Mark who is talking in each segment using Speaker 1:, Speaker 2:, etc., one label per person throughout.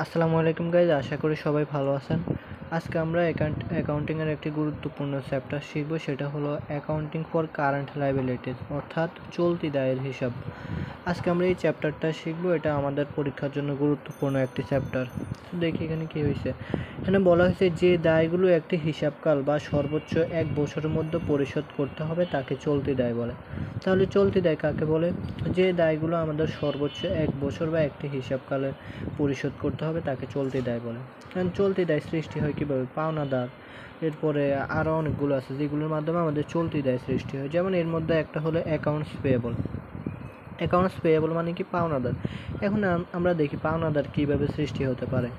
Speaker 1: আসসালামু আলাইকুম গাইজ, আশা করি সবাই ভালো আছেন। আজকে আমরা অ্যাকাউন্টিংয়ের একটি গুরুত্বপূর্ণ চ্যাপ্টার শিখব, সেটা হলো অ্যাকাউন্টিং ফর কারেন্ট লায়াবিলিটিস, অর্থাৎ চলতি দায়ের হিসাব। আজকে আমরা এই চ্যাপ্টারটা শিখব, এটা আমাদের পরীক্ষার জন্য গুরুত্বপূর্ণ একটি চ্যাপ্টার। দেখি এখানে কী হয়েছে। এখানে বলা হয়েছে যে দায়গুলো একটি হিসাবকাল বা সর্বোচ্চ 1 বছরের মধ্যে পরিশোধ করতে হবে তাকে চলতি দায় বলে। তাহলে চলতি দায় কাকে বলে? যে দায়গুলো আমাদের সর্বোচ্চ 1 বছর বা একটি হিসাবকালে পরিশোধ করতে হবে তাকে চলতি দায় বলে। কারণ চলতি দায় সৃষ্টি হয় কীভাবে? পাওনাদার, এরপরে আরও অনেকগুলো আছে যেগুলোর মাধ্যমে আমাদের চলতি দায় সৃষ্টি হয়। যেমন এর মধ্যে একটা হলো অ্যাকাউন্টস পেয়েবল। অ্যাকাউন্টস পেয়েবল মানে কি? পাওনাদার। এখন আমরা দেখি পাওনাদার কীভাবে সৃষ্টি হতে পারে।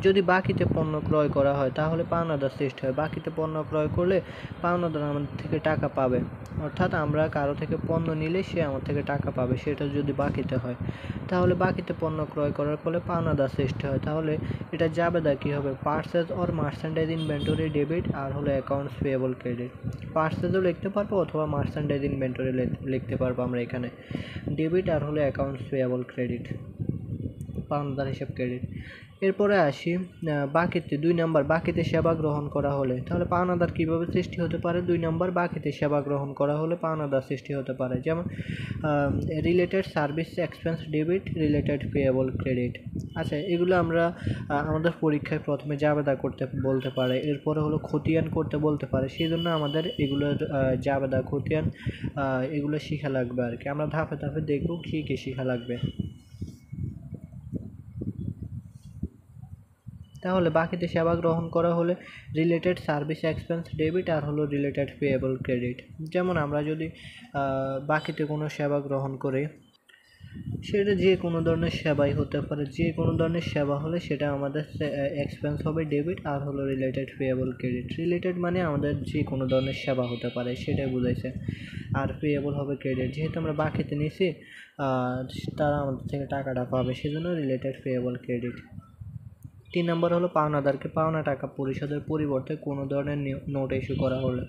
Speaker 1: যদি বাকিতে পণ্য ক্রয় করা হয় তাহলে পাওনাদার সৃষ্টি হয়। বাকিতে পণ্য ক্রয় করলে পাওনাদার আমাদের থেকে টাকা পাবে, অর্থাৎ আমরা কারো থেকে পণ্য নিলে সে আমার থেকে টাকা পাবে, সেটা যদি বাকিতে হয়। তাহলে বাকিতে পণ্য ক্রয় করার ফলে পাওনাদার সৃষ্টি হয়। তাহলে এটা জাবেদা কী হবে? Purchases or merchandise inventory debit আর হলো অ্যাকাউন্টস পেয়েবল ক্রেডিট। পার্সেসও লিখতে পারবো অথবা মার্চেন্ডাইজ ইনভেন্টরি লিখতে পারবো আমরা এখানে। ডেবিট আর হলো অ্যাকাউন্টস পেয়েবল ক্রেডিট, পাওনাদার হিসাব ক্রেডিট। এরপরে আসি বাকিতে। 2 নম্বর, বাকিতে সেবা গ্রহণ করা হলে। তাহলে পাওনাদার কীভাবে সৃষ্টি হতে পারে? 2 নম্বর, বাকিতে সেবা গ্রহণ করা হলে পাওনাদার সৃষ্টি হতে পারে। যেমন related service expense debit, related payable credit. আচ্ছা, এগুলো আমরা আমাদের পরীক্ষায় প্রথমে জাবেদা করতে বলতে পারে, এরপরে হলো খতিয়ান করতে বলতে পারে। সেই জন্য আমাদের এগুলোর জাবেদা, খতিয়ান এগুলো শেখা লাগবে আর কি। আমরা ধাপে ধাপে দেখব কী কী শেখা লাগবে। তাহলে বাকিতে সেবা গ্রহণ করা হলে রিলেটেড সার্ভিস এক্সপেন্স ডেবিট আর হলো রিলেটেড পেয়েবল ক্রেডিট। যেমন আমরা যদি বাকিতে কোনো সেবা গ্রহণ করি, সেটা যে কোনো ধরনের সেবাই হতে পারে। যে কোনো ধরনের সেবা হলে সেটা আমাদের এক্সপেন্স হবে ডেবিট আর হলো রিলেটেড পেয়েবল ক্রেডিট। রিলেটেড মানে আমাদের যে কোনো ধরনের সেবা হতে পারে সেটাই বুঝাইছে, আর পেয়েবল হবে ক্রেডিট। যেহেতু আমরা বাকিতে নিছি, তারা আমাদের থেকে টাকাটা পাবে, সেজন্য রিলেটেড পেয়েবল ক্রেডিট। 3 নম্বর হলো পাওনাদারকে পাওনা টাকা পরিশোধের পরিবর্তে কোনো ধরনের নোট ইস্যু করা হলে,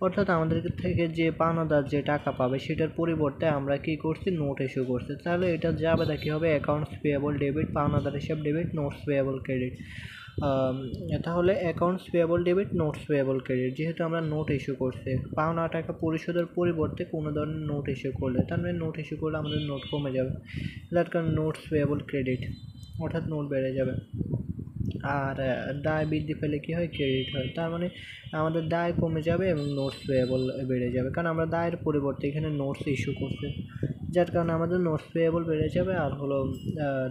Speaker 1: অর্থাৎ আমাদের থেকে যে পাওনাদার যে টাকা পাবে সেটার পরিবর্তে আমরা কি করছি? নোট ইস্যু করছি। তাহলে এটা জাবেদা কী হবে? অ্যাকাউন্টস পেয়েবল ডেবিট, পাওনাদার হিসাব ডেবিট, নোটস পেয়েবল ক্রেডিট। তাহলে accounts payable debit, notes payable credit. যেহেতু আমরা নোট ইস্যু করছি, পাওনা টাকা পরিশোধের পরিবর্তে কোনো ধরনের নোট ইস্যু করলে, তার মানে নোট ইস্যু করলে আমাদের নোট কমে যাবে, যার কারণে নোটস পেয়েবল ক্রেডিট, অর্থাৎ নোট বেড়ে যাবে। আর দায় বৃদ্ধি পেলে কী হয়? ক্রেডিট হয়। তার মানে আমাদের দায় কমে যাবে এবং নোটস পেয়েবল বেড়ে যাবে, কারণ আমরা দায়ের পরিবর্তে এখানে নোটস ইস্যু করছি, যার কারণে আমাদের নোটস পেয়েবল বেড়ে যাবে আর হলো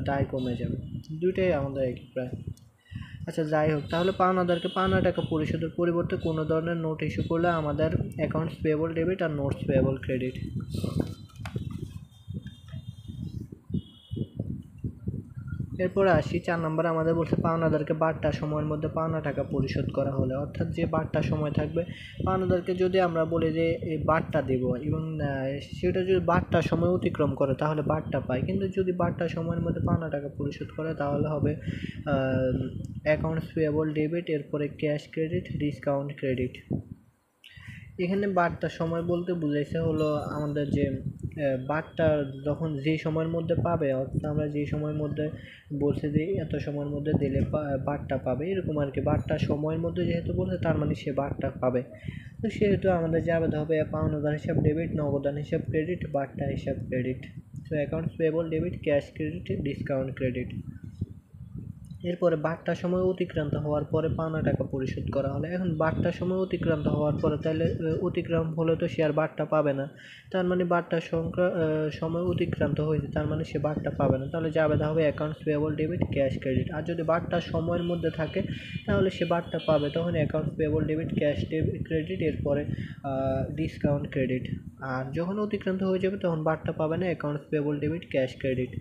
Speaker 1: দায় কমে যাবে। দুইটাই আমাদের একই প্রায়। আচ্ছা, যাই হোক, তাহলে পাওনাদারকে পাওনা টাকা পরিশোধের পরিবর্তে কোনো ধরনের নোট ইস্যু করলে আমাদের অ্যাকাউন্টস পেয়েবল ডেবিট আর নোটস পেয়েবল ক্রেডিট। এরপরে আসি 4 নম্বরে, আমাদের বলছে পাওনাদারকে বাট্টা সময়ের মধ্যে পাওনা টাকা পরিশোধ করা হলে, অর্থাৎ যে বাট্টা সময় থাকবে, পাওনাদারকে যদি আমরা বলি যে এই বাট্টা দেব এবং সেটা যদি বাট্টা সময় অতিক্রম করে তাহলে বাট্টা পায়, কিন্তু যদি বাট্টা সময়ের মধ্যে পাওনা টাকা পরিশোধ করে তাহলে হবে অ্যাকাউন্টস পেয়েবল ডেবিট, এরপরে ক্যাশ ক্রেডিট, ডিসকাউন্ট ক্রেডিট। এখানে বাট্টা সময় বলতে বুঝাইছে হলো আমাদের যে বাট্টা যখন যে সময়ের মধ্যে পাবে, অর্থাৎ আমরা যে সময়ের মধ্যে বলছে যে এত সময়ের মধ্যে দিলে বাট্টা পাবে, এরকম আর কি। বাট্টা সময়ের মধ্যে যেহেতু বলছে তার মানে সে বাট্টা পাবে, তো সেহেতু আমাদের যাবে হবে পাওনাদার হিসাব ডেবিট, নগদান হিসাব ক্রেডিট, বাট্টা হিসাব ক্রেডিট। তো accounts payable debit, cash credit, discount credit. এরপরে বাট্টার সময় অতিক্রান্ত হওয়ার পরে পাওনা টাকা পরিশোধ করা হলে, এখন বাট্টার সময় অতিক্রান্ত হওয়ার পরে তাহলে অতিক্রম হলে তো সে আর বাট্টা পাবে না, তার মানে বাট্টার সময় অতিক্রান্ত হয়েছে, তার মানে সে বাট্টা পাবে না। তাহলে জাবেদা হবে accounts payable debit, cash credit. আর যদি বাট্টা সময়ের মধ্যে থাকে তাহলে সে বাট্টা পাবে, তখন accounts payable debit, cash credit, এরপরে ডিসকাউন্ট ক্রেডিট। আর যখন অতিক্রান্ত হয়ে যাবে তখন বাট্টা পাবে না, accounts payable debit, cash credit.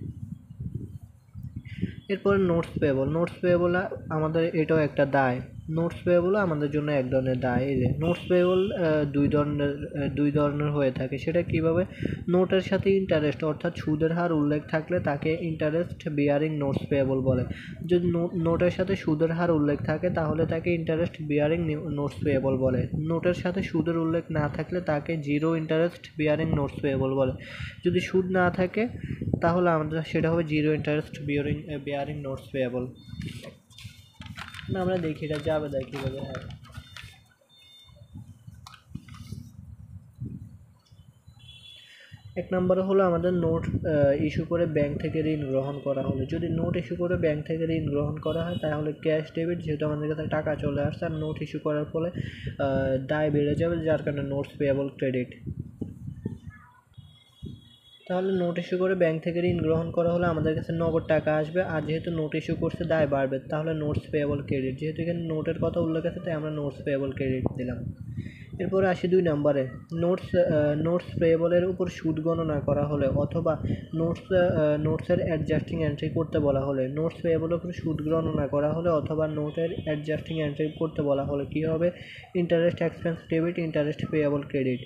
Speaker 1: এরপরে নোটস পেয়েবল। নোটস পেয়েবল আমাদের এটাও একটা দায়, নোটস পেয়েবলও আমাদের জন্য এক ধরনের দায়। এই যে নোটস পেয়েবল দুই ধরনের হয়ে থাকে। সেটা কীভাবে? নোটের সাথে ইন্টারেস্ট অর্থাৎ সুদের হার উল্লেখ থাকলে তাকে ইন্টারেস্ট বিয়ারিং নোটস পেয়েবল বলে। যদি নোটের সাথে সুদের হার উল্লেখ থাকে তাহলে তাকে ইন্টারেস্ট বিয়ারিং নোটস পেয়েবল বলে। নোটের সাথে সুদের উল্লেখ না থাকলে তাকে zero interest bearing notes payable বলে। যদি সুদ না থাকে তাহলে আমাদের সেটা হবে zero interest bearing notes payable. না আমরা দেখি এটা যাবে দেয় কীভাবে। হ্যাঁ, এক নম্বরে হলো আমাদের নোট ইস্যু করে ব্যাংক থেকে ঋণ গ্রহণ করা হলে। যদি নোট ইস্যু করে ব্যাংক থেকে ঋণ গ্রহণ করা হয় তাহলে ক্যাশ ডেবিট, যেহেতু আমাদের কাছে টাকা চলে আসছে আর নোট ইস্যু করার ফলে দায় বেড়ে যাবে, যার কারণে নোটস পেয়েবল ক্রেডিট। তাহলে নোট ইস্যু করে ব্যাংক থেকে ঋণ গ্রহণ করা হলে আমাদের কাছে নগদ টাকা আসবে, আর যেহেতু নোট ইস্যু করছে দায় বাড়বে, তাহলে নোটস পেয়েবল ক্রেডিট। যেহেতু এখানে নোটের কথা উল্লেখ আছে তাই আমরা নোটস পেয়েবল ক্রেডিট দিলাম। এরপরে আসি 2 নম্বরে। নোটস পেয়েবলের উপর সুদ গণনা করা হলে অথবা নোটসের অ্যাডজাস্টিং এন্ট্রি করতে বলা হলে। নোটস পেয়েবলের উপর সুদ গণনা করা হলে অথবা নোটের অ্যাডজাস্টিং এন্ট্রি করতে বলা হলে কী হবে? Interest expense debit, interest payable credit.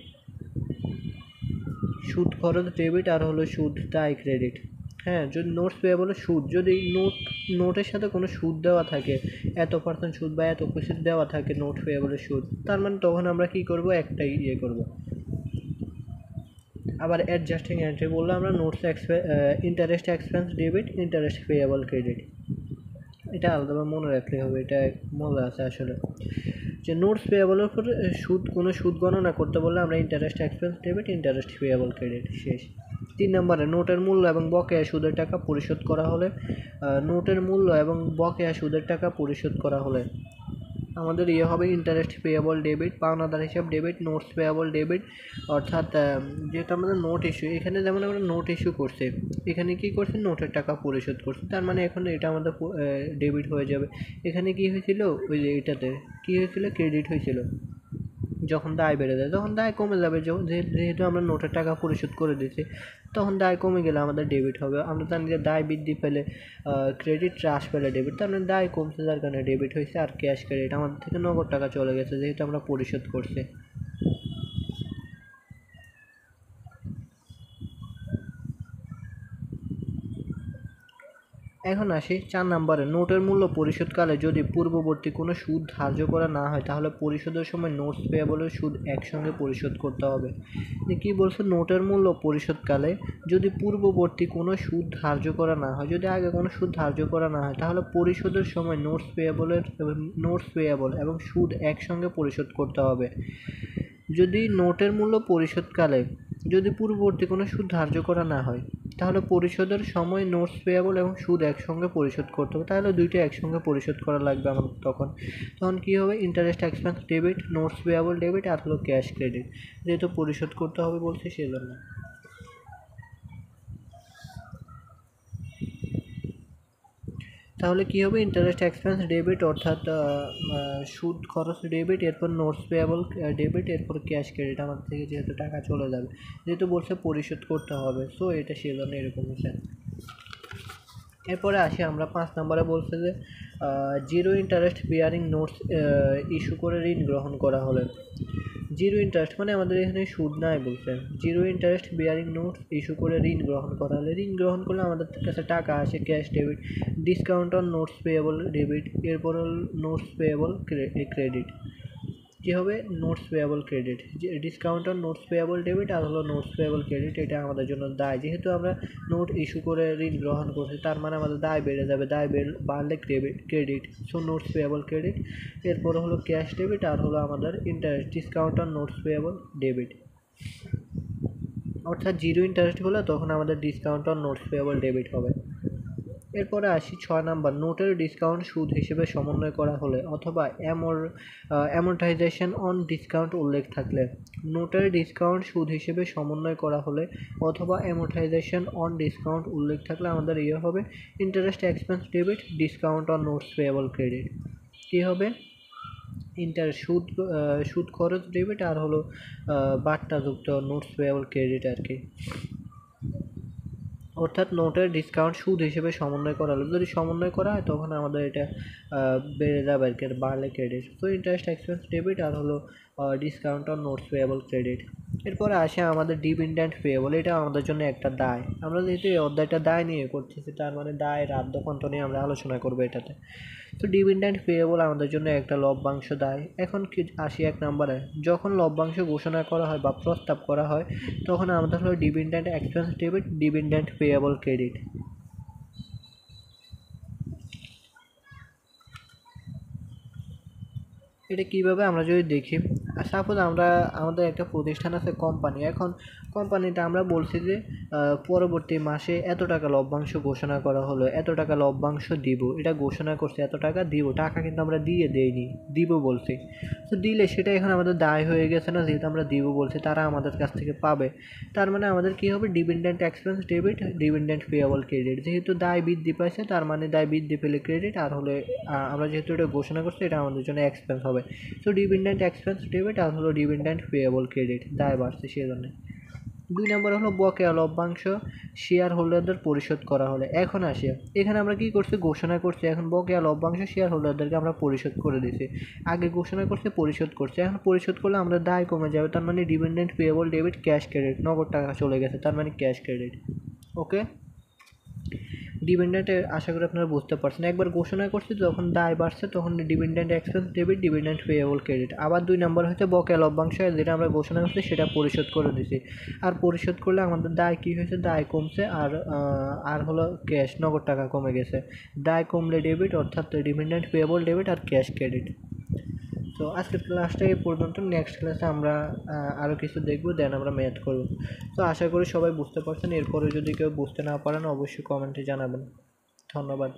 Speaker 1: সুদ খরচ ডেবিট আর হলো সুদ দায় ক্রেডিট। হ্যাঁ, যদি নোটস পেয়েবলের সুদ, যদি নোটের সাথে কোনো সুদ দেওয়া থাকে, এত% সুদ বা এত কিছু দেওয়া থাকে নোট পেয়েবলের সুদ, তার মানে তখন আমরা কী করব? একটাই করব। আবার অ্যাডজাস্টিং এন্ট্রি বললে আমরা interest expense debit, interest payable credit. এটা আলাদাভাবে মনে রাখতে হবে, এটা মজা আছে আসলে। যে নোটস পেয়েবলের উপর কোনো সুদ গণনা করতে বললে আমরা interest expense debit, interest payable credit. শেষ। 3 নম্বরে নোটের মূল্য এবং বকেয়া সুদের টাকা পরিশোধ করা হলে। নোটের মূল্য এবং বকেয়া সুদের টাকা পরিশোধ করা হলে আমাদের হবে ইন্টারেস্ট পেয়েবল ডেবিট, পাওনাদার হিসাব ডেবিট, নোটস পেয়েবল ডেবিট। অর্থাৎ যেহেতু আমাদের নোট ইস্যু, এখানে যেমন আমরা নোট ইস্যু করছি, এখানে কি করছি? নোটের টাকা পরিশোধ করছি, তার মানে এখন এটা আমাদের ডেবিট হয়ে যাবে। এখানে কি হয়েছিল? ওই যে এটাতে কি হয়েছিল? ক্রেডিট হয়েছিল। যখন দায় বেড়ে যায়, তখন দায় কমে যাবে। যেহেতু আমরা নোটের টাকা পরিশোধ করে দিচ্ছি, তখন দায় কমে গেলে আমাদের ডেবিট হবে। আমরা জানি যে দায় বৃদ্ধি পেলে ক্রেডিট, হ্রাস পেলে ডেবিট, তার মানে দায় কমছে যার কারণে ডেবিট হয়েছে। আর ক্যাশ ক্রেডিট, আমাদের থেকে নগদ টাকা চলে গেছে যেহেতু আমরা পরিশোধ করছি। এখন আসি 4 নম্বরে। নোটের মূল্য পরিশোধকালে যদি পূর্ববর্তী কোনো সুদ ধার্য করা না হয় তাহলে পরিশোধের সময় নোটস পেয়েবলের সুদ একসঙ্গে পরিশোধ করতে হবে। কি বলছে? নোটের মূল্য পরিশোধকালে যদি পূর্ববর্তী কোনো সুদ ধার্য করা না হয়, যদি আগে কোনো সুদ ধার্য করা না হয় তাহলে পরিশোধের সময় নোটস পেয়েবল এবং সুদ একসঙ্গে পরিশোধ করতে হবে। যদি নোটের মূল্য পরিশোধকালে যদি পূর্ববর্তী কোনো সুদ ধার্য করা না হয় তাহলে পরিশোধের সময় নোটস পেয়েবল এবং সুদ একসঙ্গে পরিশোধ করতে হবে। তাহলে দুইটা একসঙ্গে পরিশোধ করা লাগবে আমাদের। তখন কী হবে? Interest expense debit, notes payable debit আর হলো ক্যাশ ক্রেডিট। যেহেতু পরিশোধ করতে হবে বলছি সেজন্য। তাহলে কী হবে? ইন্টারেস্ট এক্সপেন্স ডেবিট অর্থাৎ সুদ খরচ ডেবিট, এরপর নোটস পেয়েবল ডেবিট, এরপর ক্যাশ ক্রেডিট। আমার থেকে যেহেতু টাকা চলে যাবে, যেহেতু বলছে পরিশোধ করতে হবে, সো এটা সেজন্য এরকম হচ্ছে। এরপরে আসি আমরা 5 নম্বরে। বলছে যে zero interest bearing notes issue করে ঋণ গ্রহণ করা হলে। জিরো ইন্টারেস্ট মানে আমাদের এখানে সুদ নাই বলছে। Zero interest bearing notes issue করে ঋণ গ্রহণ করা হলে, ঋণ গ্রহণ করলে আমাদের কাছে টাকা আসে, cash debit, discount on notes payable debit, এরপর নোটস পেয়েবল ক্রেডিট। কী হবে? Notes payable credit. Discount on notes payable debit আর হলো নোটস পেয়েবল ক্রেডিট। এটা আমাদের জন্য দায়। যেহেতু আমরা নোট ইস্যু করে ঋণ গ্রহণ করছি, তার মানে আমাদের দায় বেড়ে যাবে। দায় বাড়লে credit, so notes payable credit. এরপর হলো ক্যাশ ডেবিট আর হলো আমাদের interest, discount on notes payable debit. অর্থাৎ জিরো ইন্টারেস্ট হলে তখন আমাদের discount on notes payable debit হবে। এরপরে আসি 6 নাম্বার। নোটের ডিসকাউন্ট সুদ হিসেবে সমন্বয় করা হলে অথবা অ্যামোর্টাইজেশন অন ডিসকাউন্ট উল্লেখ থাকলে। নোটের ডিসকাউন্ট সুদ হিসেবে সমন্বয় করা হলে অথবা অ্যামোর্টাইজেশন অন ডিসকাউন্ট উল্লেখ থাকলে আমাদের হবে interest expense debit, discount on notes payable credit. কী হবে? সুদ খরচ ডেবিট আর হলো বাট্টাযুক্ত নোটস পেয়েবল ক্রেডিট আর কি। অর্থাৎ নোটের ডিসকাউন্ট সুদ হিসেবে সমন্বয় করা হলো। যদি সমন্বয় করা হয় তখন আমাদের এটা বেড়ে যাবে আর কি, বাড়লে ক্রেডিট। তো ইন্টারেস্ট এক্সপেন্স ডেবিট আর হলো discount on notes payable credit. এরপরে আসে আমাদের ডিভিডেন্ড পেয়েবল। এটা আমাদের জন্য একটা দায়। আমরা যেহেতু এই অধ্যায়টা দায় নিয়ে করতেছি, তার মানে দায় রাদ্যকন্ত নিয়ে আমরা আলোচনা করবো এটাতে। তো ডিভিডেন্ড পেয়েবল আমাদের জন্য একটা লভ্যাংশ দায়। এখন কি আসি 1 নম্বরে, যখন লভ্যাংশ ঘোষণা করা হয় বা প্রস্তাব করা হয় তখন আমাদের হলো dividend expense debit, dividend payable credit. এটা কীভাবে আমরা যদি দেখি, সাপোজ আমাদের একটা প্রতিষ্ঠান আছে কোম্পানি। এখন কোম্পানিতে আমরা বলছি যে পরবর্তী মাসে এত টাকা লভ্যাংশ ঘোষণা করা হলো, এত টাকা লভ্যাংশ দিব, এটা ঘোষণা করছে এত টাকা দিব। টাকা কিন্তু আমরা দেইনি, দিব বলছি। তো দিলে সেটা এখন আমাদের দায় হয়ে গেছে না, যেহেতু আমরা দিব বলছি, তারা আমাদের কাছ থেকে পাবে। তার মানে আমাদের কী হবে, dividend expense debit, dividend payable credit. যেহেতু দায় বৃদ্ধি পাইছে তার মানে দায় বৃদ্ধি পেলে ক্রেডিট, আর হলে আমরা যেহেতু এটা ঘোষণা করছি এটা আমাদের জন্য এক্সপেন্স হবে। তো ডিভিডেন্ড এক্সপেন্স ডেবিট আর হলো ডিভিডেন্ড পেয়েবল ক্রেডিট, দায় বাড়ছে সেজন্য। 2 নম্বর হলো বকেয়া লভ্যাংশ শেয়ার হোল্ডারদের পরিশোধ করা হলে। এখন আসি, এখানে আমরা কি করছি, ঘোষণা করছি, এখন বকেয়া লভ্যাংশ শেয়ার হোল্ডারদেরকে আমরা পরিশোধ করে দিছি। আগে ঘোষণা করছে, পরিশোধ করছে, এখন পরিশোধ করলে আমাদের দায় কমে যাবে। তার মানে dividend payable debit, cash credit, নগদ টাকা চলে গেছে, তার মানে ক্যাশ ক্রেডিট। ওকে, ডিভিডেন্ডে আশা করি আপনারা বুঝতে পারছেন। একবার ঘোষণা করছি যখন দায় বাড়ছে তখন dividend expense debit, dividend payable credit. আবার 2 নম্বর হচ্ছে বকেয়া লভ্যাংশ, যেটা আমরা ঘোষণা করছি সেটা পরিশোধ করে দিছি। আর পরিশোধ করলে আমাদের দায় কী হয়েছে, দায় কমছে, আর হলো ক্যাশ, নগদ টাকা কমে গেছে। দায় কমলে ডেবিট, অর্থাৎ ডিভিডেন্ড পেয়েবল ডেবিট আর ক্যাশ ক্রেডিট। তো আজকের ক্লাসটা এই পর্যন্ত। নেক্সট ক্লাসে আমরা আরও কিছু দেখব, দেন আমরা ম্যাথ করব। তো আশা করি সবাই বুঝতে পারছেন। এরপরে যদি কেউ বুঝতে না পারেন অবশ্যই কমেন্টে জানাবেন। ধন্যবাদ।